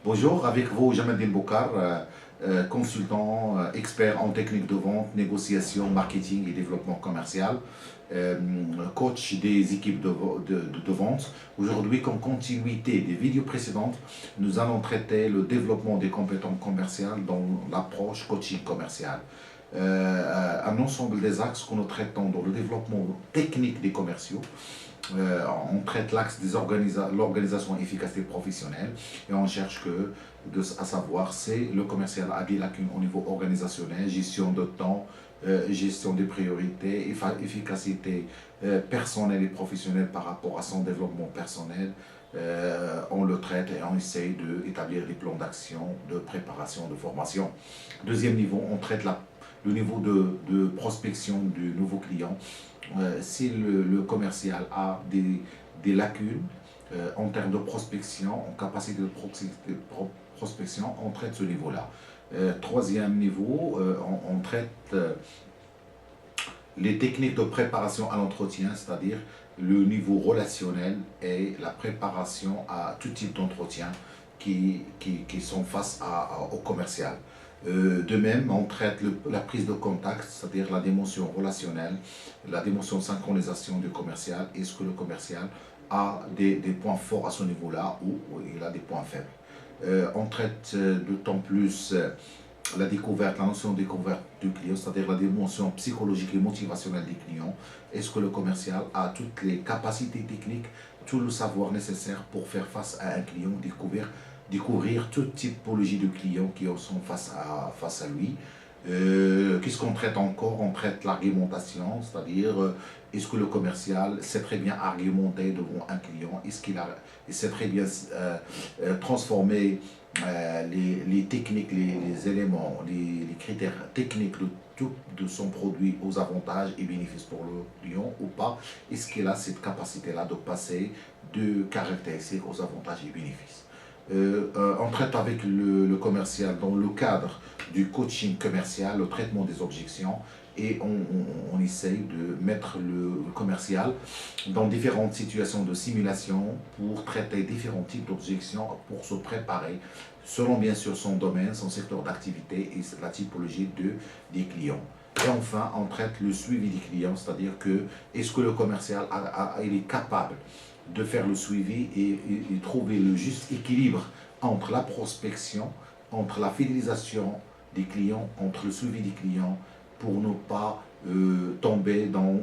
Bonjour, avec vous Jamaldine Boukar, consultant, expert en technique de vente, négociation, marketing et développement commercial, euh, coach des équipes de vente. Aujourd'hui, comme continuité des vidéos précédentes, nous allons traiter le développement des compétences commerciales dans l'approche coaching commercial. Un ensemble des axes que nous traitons dans le développement technique des commerciaux. On traite l'axe de l'organisation efficacité professionnelle et on cherche à savoir si le commercial a des lacunes au niveau organisationnel, gestion de temps, gestion des priorités, efficacité personnelle et professionnelle par rapport à son développement personnel. On le traite et on essaye d'établir des plans d'action, de préparation, de formation. Deuxième niveau, on traite le niveau de prospection du nouveau client. Si le commercial a des lacunes en termes de prospection, en capacité de prospection, on traite ce niveau-là. Troisième niveau, on traite les techniques de préparation à l'entretien, c'est-à-dire le niveau relationnel et la préparation à tout type d'entretien qui sont face au commercial. De même, on traite la prise de contact, c'est-à-dire la dimension relationnelle, la dimension synchronisation du commercial. Est-ce que le commercial a des points forts à ce niveau-là ou il a des points faibles? On traite d'autant plus la notion de découverte du client, c'est-à-dire la dimension psychologique et motivationnelle des clients. Est-ce que le commercial a toutes les capacités techniques, tout le savoir nécessaire pour faire face à un client, découvrir toute typologie de clients qui sont face à lui. Qu'est-ce qu'on traite encore? On traite l'argumentation, c'est-à-dire est-ce que le commercial sait très bien argumenter devant un client? Est-ce il sait très bien transformer les techniques, les éléments, les critères techniques de son produit aux avantages et bénéfices pour le client ou pas? Est-ce qu'il a cette capacité-là de passer de caractéristiques aux avantages et bénéfices? On traite avec le commercial dans le cadre du coaching commercial, le traitement des objections, et on essaye de mettre le commercial dans différentes situations de simulation pour traiter différents types d'objections, pour se préparer selon bien sûr son domaine, son secteur d'activité et la typologie des clients. Et enfin, on traite le suivi des clients, c'est-à-dire que est-ce que le commercial il est capable de faire le suivi et trouver le juste équilibre entre la prospection, entre la fidélisation des clients, entre le suivi des clients, pour ne pas tomber dans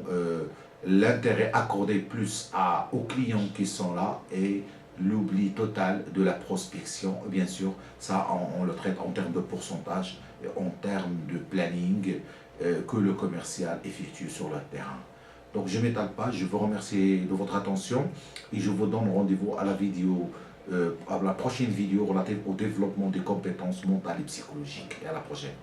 l'intérêt accordé plus aux clients qui sont là et l'oubli total de la prospection. Bien sûr, ça on le traite en termes de pourcentage, en termes de planning que le commercial effectue sur le terrain. Donc je ne m'étale pas, je vous remercie de votre attention et je vous donne rendez-vous à la prochaine vidéo relative au développement des compétences mentales et psychologiques. Et à la prochaine.